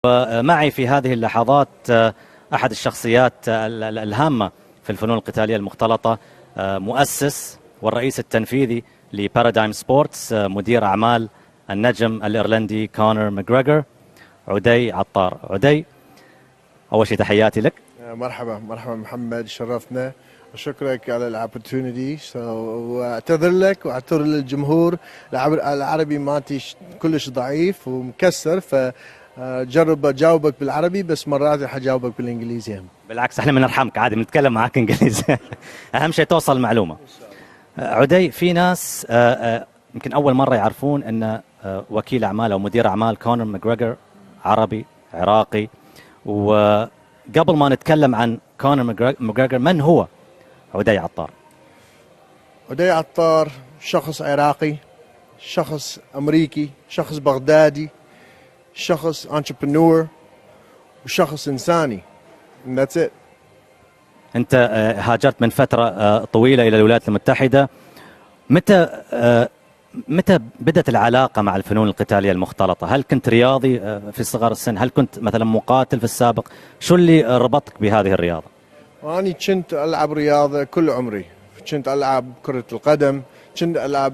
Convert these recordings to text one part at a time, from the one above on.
ومعي في هذه اللحظات أحد الشخصيات الهامة في الفنون القتالية المختلطة، مؤسس والرئيس التنفيذي لبارادايم سبورتس، مدير أعمال النجم الإيرلندي كونر ماجريغور، عدي عطار. عدي، أول شيء تحياتي لك. مرحبا محمد، شرفنا وشكرك على الاوبورتونيتي. واعتذر لك واعتذر للجمهور العربي مالتي كلش ضعيف ومكسر، فجرب اجاوبك بالعربي بس مرات حجاوبك بالانجليزي هم. بالعكس احنا بنرحمك عادي، بنتكلم معك انجليزي. اهم شيء توصل المعلومه. عدي، في ناس يمكن اول مره يعرفون ان وكيل اعمال او مدير اعمال كونر ماجريغور عربي عراقي، وقبل ما نتكلم عن كونر ماجريغور، من هو عدي عطار؟ عدي عطار شخص عراقي، شخص امريكي، شخص بغدادي، شخص entrepreneur وشخص انساني. And that's it. انت هاجرت من فتره طويله الى الولايات المتحده. متى بدأت العلاقه مع الفنون القتاليه المختلطه؟ هل كنت رياضي في صغر السن؟ هل كنت مثلا مقاتل في السابق؟ شو اللي ربطك بهذه الرياضه؟ أنا كنت ألعب رياضة كل عمري. كنت ألعب كرة القدم، كنت ألعب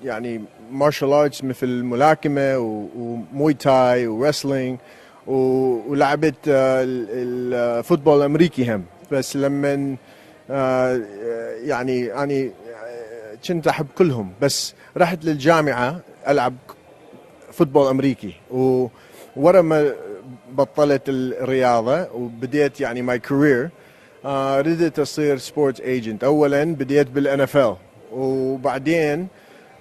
يعني مارشال آرتس مثل الملاكمة وموي تاي ورسلينج، ولعبت الفوتبول الأمريكي هم. بس لما يعني أنا كنت أحب كلهم، بس رحت للجامعة ألعب فوتبول أمريكي، وورا ما بطلت الرياضة وبديت يعني ماي كارير، ردت أصير سبورت ايجنت. أولا بديت بالNFL، وبعدين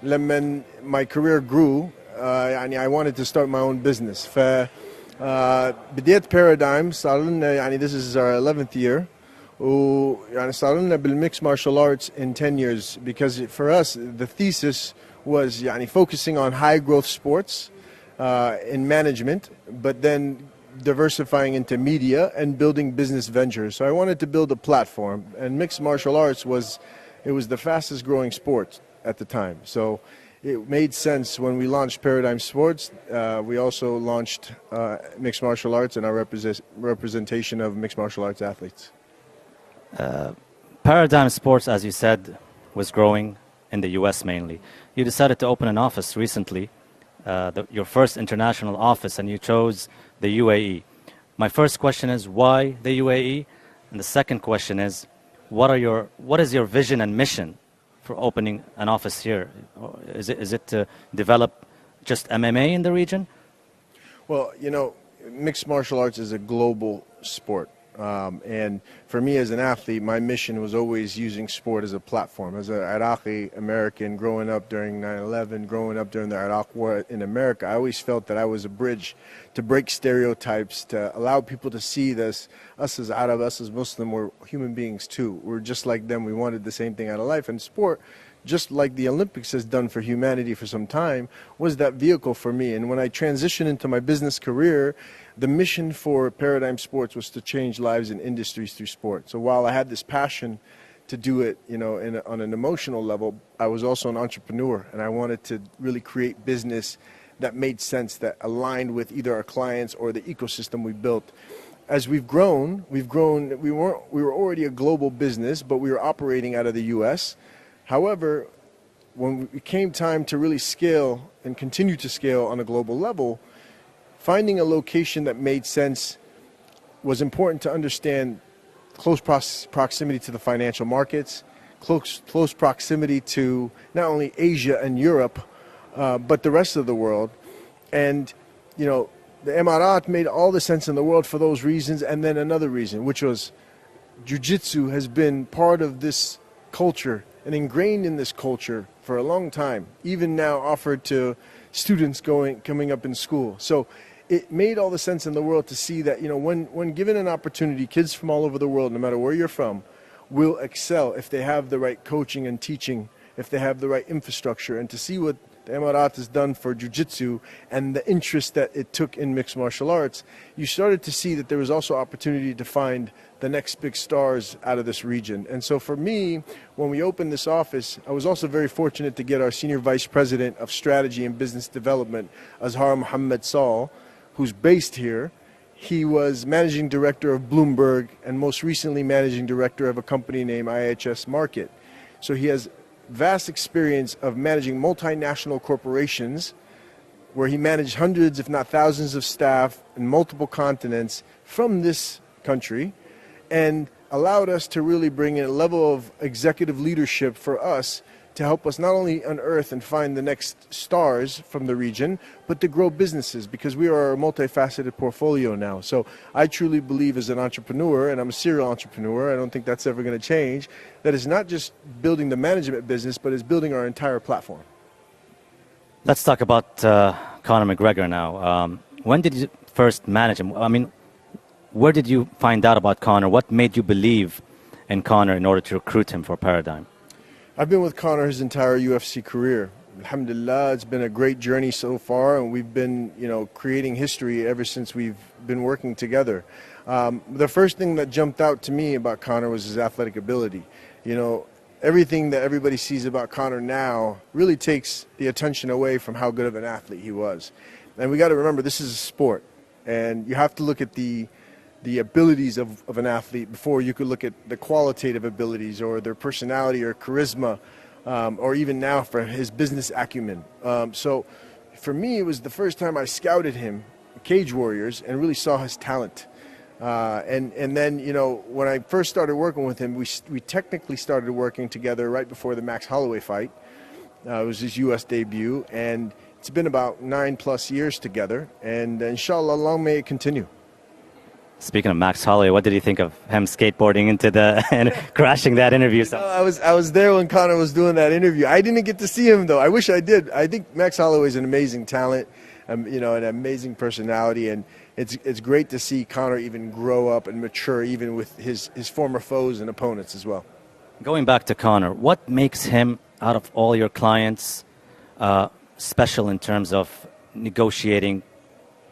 لما my career grew يعني I wanted to start my own business. ف بديت Paradigm، صار لنا يعني this is our 11th year، ويعني صار لنا بالmixed martial arts in 10 years, because for us the thesis was يعني focusing on high growth sports in management, but then diversifying into media and building business ventures. So I wanted to build a platform, and mixed martial arts was the fastest growing sport at the time. So it made sense when we launched Paradigm Sports. We also launched mixed martial arts and our representation of mixed martial arts athletes. Paradigm Sports, as you said, was growing in the US mainly. You decided to open an office recently, your first international office, and you chose the UAE. My first question is, why the UAE? And the second question is, what is your vision and mission for opening an office here? Is it to develop just MMA in the region? Well, you know, mixed martial arts is a global sport. And for me as an athlete, my mission was always using sport as a platform. As an Iraqi American growing up during 9/11, growing up during the Iraq War in America, I always felt that I was a bridge to break stereotypes, to allow people to see this, us as Arab, us as Muslim, we're human beings too. We're just like them. We wanted the same thing out of life. And sport, just like the Olympics has done for humanity for some time, was that vehicle for me. And when I transitioned into my business career, the mission for Paradigm Sports was to change lives and industries through sport. So while I had this passion to do it, you know, on an emotional level, I was also an entrepreneur, and I wanted to really create business that made sense, that aligned with either our clients or the ecosystem we built. As we've grown. We were already a global business, but we were operating out of the US. However, when it came time to really scale and continue to scale on a global level, finding a location that made sense was important to understand. Close proximity to the financial markets, close proximity to not only Asia and Europe, but the rest of the world. And, you know, the Emirat made all the sense in the world for those reasons. And then another reason, which was jiu-jitsu has been part of this culture and ingrained in this culture for a long time, even now offered to students coming up in school. So it made all the sense in the world to see that, you know, when given an opportunity, kids from all over the world, no matter where you're from, will excel if they have the right coaching and teaching, if they have the right infrastructure. And to see what the Emirat has done for jiu-jitsu and the interest that it took in mixed martial arts, you started to see that there was also opportunity to find the next big stars out of this region. And so for me, when we opened this office, I was also very fortunate to get our Senior Vice President of Strategy and Business Development, Azhar Mohammed Saul, who's based here. He was managing director of Bloomberg and most recently managing director of a company named IHS Markit. So he has vast experience of managing multinational corporations where he managed hundreds, if not thousands of staff in multiple continents from this country, and allowed us to really bring in a level of executive leadership for us to help us not only unearth and find the next stars from the region, but to grow businesses, because we are a multifaceted portfolio now. So I truly believe as an entrepreneur, and I'm a serial entrepreneur, I don't think that's ever going to change, that it's not just building the management business, but it's building our entire platform. Let's talk about Conor McGregor now. When did you first manage him? I mean, where did you find out about Conor? What made you believe in Conor in order to recruit him for Paradigm? I've been with Conor his entire UFC career. Alhamdulillah, it's been a great journey so far, and we've been, creating history ever since we've been working together. The first thing that jumped out to me about Conor was his athletic ability. Everything that everybody sees about Conor now really takes the attention away from how good of an athlete he was. And we got to remember, this is a sport, and you have to look at the abilities of an athlete before you could look at the qualitative abilities or their personality or charisma, or even now for his business acumen. So for me, it was the first time I scouted him, Cage Warriors, and really saw his talent. And then, when I first started working with him, we technically started working together right before the Max Holloway fight. It was his U.S. debut, and it's been about 9+ years together, and inshallah, long may it continue. Speaking of Max Holloway, what did you think of him skateboarding into and crashing that interview? I was there when Conor was doing that interview. I didn't get to see him, though. I wish I did. I think Max Holloway is an amazing talent, an amazing personality, and it's great to see Conor even grow up and mature, even with his former foes and opponents as well. Going back to Conor, what makes him, out of all your clients, special in terms of negotiating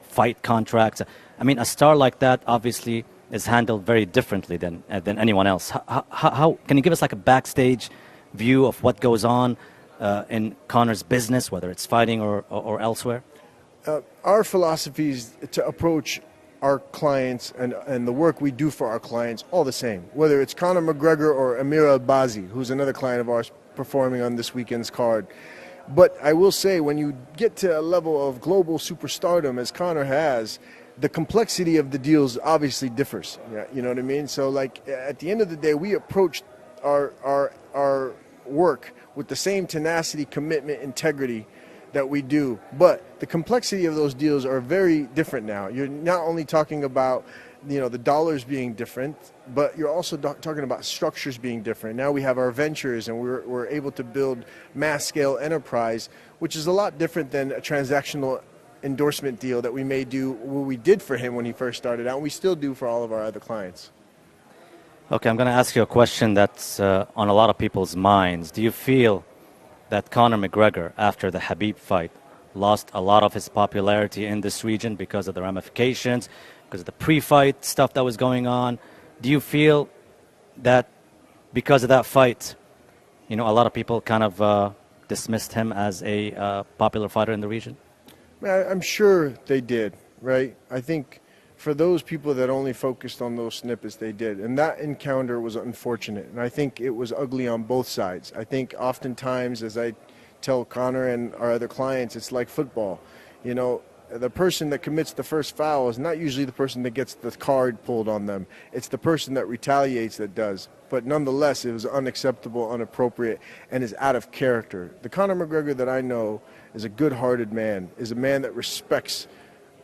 fight contracts? I mean, a star like that obviously is handled very differently than anyone else. How can you give us like a backstage view of what goes on in Conor's business, whether it's fighting or elsewhere? Our philosophy is to approach our clients and the work we do for our clients all the same, whether it's Conor McGregor or Amir Albazi, who's another client of ours performing on this weekend's card. But I will say, when you get to a level of global superstardom, as Conor has, the complexity of the deals obviously differs. You know what I mean? So, like, at the end of the day, we approach our work with the same tenacity, commitment, integrity that we do. But the complexity of those deals are very different now. You're not only talking about, the dollars being different, but you're also talking about structures being different. Now we have our ventures, and we're able to build mass-scale enterprise, which is a lot different than a transactional endorsement deal that we may do, what we did for him when he first started out, and we still do for all of our other clients. Okay, I'm going to ask you a question that's on a lot of people's minds. Do you feel that Conor McGregor, after the Khabib fight, lost a lot of his popularity in this region because of the ramifications, because of the pre-fight stuff that was going on? Do you feel that because of that fight, a lot of people kind of dismissed him as a popular fighter in the region? I'm sure they did, right? I think for those people that only focused on those snippets, they did. And that encounter was unfortunate. And I think it was ugly on both sides. I think oftentimes, as I tell Conor and our other clients, it's like football. The person that commits the first foul is not usually the person that gets the card pulled on them. It's the person that retaliates that does. But nonetheless, it was unacceptable, inappropriate, and is out of character. The Conor McGregor that I know is a good-hearted man, is a man that respects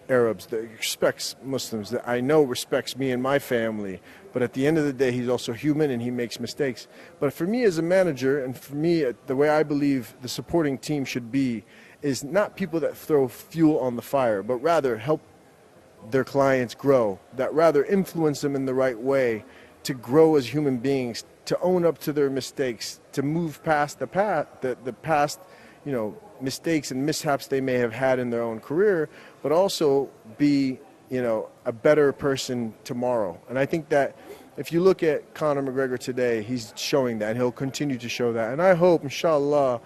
Arabs, that respects Muslims, that I know respects me and my family. But at the end of the day, he's also human and he makes mistakes. But for me as a manager, and for me, the way I believe the supporting team should be, is not people that throw fuel on the fire, but rather help their clients grow, that rather influence them in the right way to grow as human beings, to own up to their mistakes, to move past the past, mistakes and mishaps they may have had in their own career, but also be, a better person tomorrow. And I think that if you look at Conor McGregor today, he's showing that, and he'll continue to show that. And I hope, inshallah,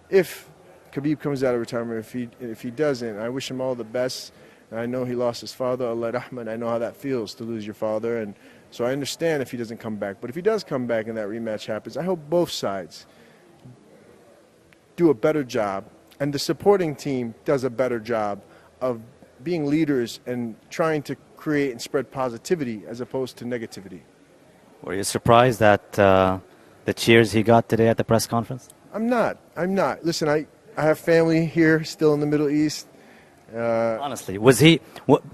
if Khabib comes out of retirement, if he doesn't, I wish him all the best. And I know he lost his father, Allah Rahman. I know how that feels to lose your father. And so I understand if he doesn't come back. But if he does come back and that rematch happens, I hope both sides do a better job and the supporting team does a better job of being leaders and trying to create and spread positivity as opposed to negativity. Were you surprised at the cheers he got today at the press conference? I'm not. Listen, I have family here still in the Middle East. Honestly,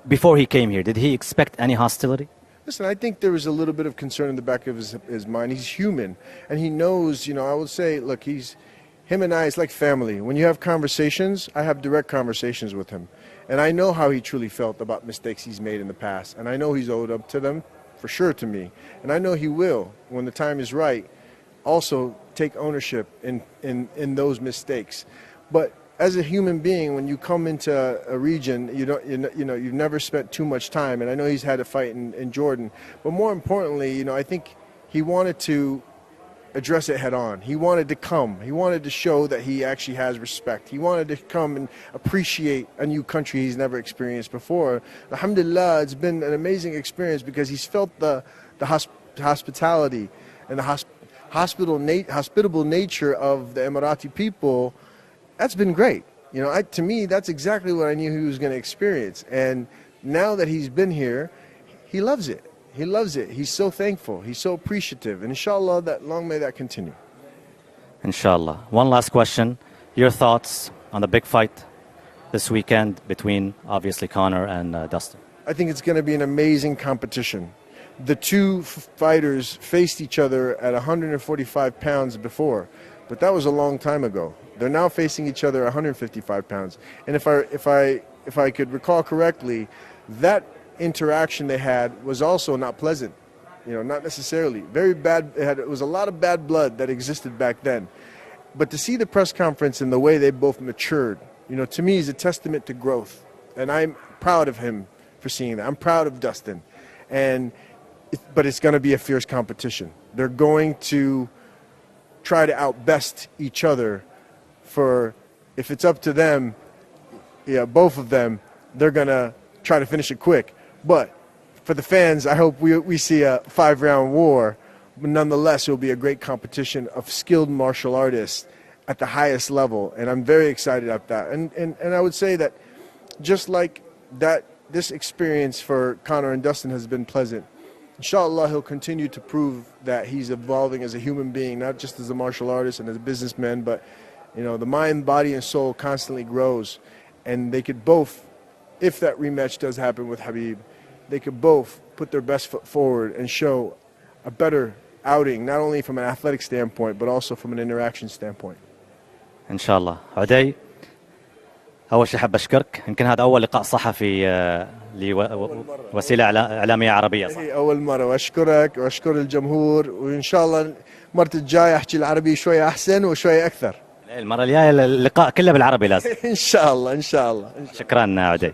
before he came here, did he expect any hostility? Listen, I think there was a little bit of concern in the back of his mind. He's human, and he knows, I would say, look, him and I, it's like family. When you have conversations, I have direct conversations with him. And I know how he truly felt about mistakes he's made in the past. And I know he's owed up to them, for sure, to me. And I know he will, when the time is right, also take ownership in those mistakes. But as a human being, when you come into a region, you've never spent too much time. And I know he's had a fight in Jordan. But more importantly, I think he wanted to address it head on. He wanted to come. He wanted to show that he actually has respect. He wanted to come and appreciate a new country he's never experienced before. Alhamdulillah, it's been an amazing experience because he's felt the hospitality and the hospitable nature of the Emirati people. That's been great. To me, that's exactly what I knew he was going to experience. And now that he's been here, he loves it. He loves it. He's so thankful. He's so appreciative. And inshallah, long may that continue. Inshallah. One last question. Your thoughts on the big fight this weekend between, obviously, Conor and Dustin? I think it's going to be an amazing competition. The two fighters faced each other at 145 pounds before, but that was a long time ago. They're now facing each other at 155 pounds. And if I could recall correctly, that interaction they had was also not pleasant, not necessarily. Very bad. It was a lot of bad blood that existed back then. But to see the press conference and the way they both matured, to me is a testament to growth. And I'm proud of him for seeing that. I'm proud of Dustin. But it's going to be a fierce competition. They're going to try to outbest each other if it's up to them, both of them, they're going to try to finish it quick. But for the fans, I hope we see a 5-round war. But nonetheless, it will be a great competition of skilled martial artists at the highest level. And I'm very excited about that. And I would say that just like that, this experience for Conor and Dustin has been pleasant. Inshallah, he'll continue to prove that he's evolving as a human being, not just as a martial artist and as a businessman, but the mind, body, and soul constantly grows. And they could both, if that rematch does happen with Khabib, they could both put their best foot forward and show a better outing, not only from an athletic standpoint, but also from an interaction standpoint. Inshallah. عدي، أول شيء حاب أشكرك. يمكن هذا أول لقاء صحفي لوسيلة إعلامية عربية، صح؟ أول مرة، وأشكرك وأشكر الجمهور، وإن شاء الله المرة الجاية أحكي العربي شوية أحسن وشوية أكثر. المرة الجاية اللقاء كله بالعربي لازم. إن شاء الله. شكرا عدي.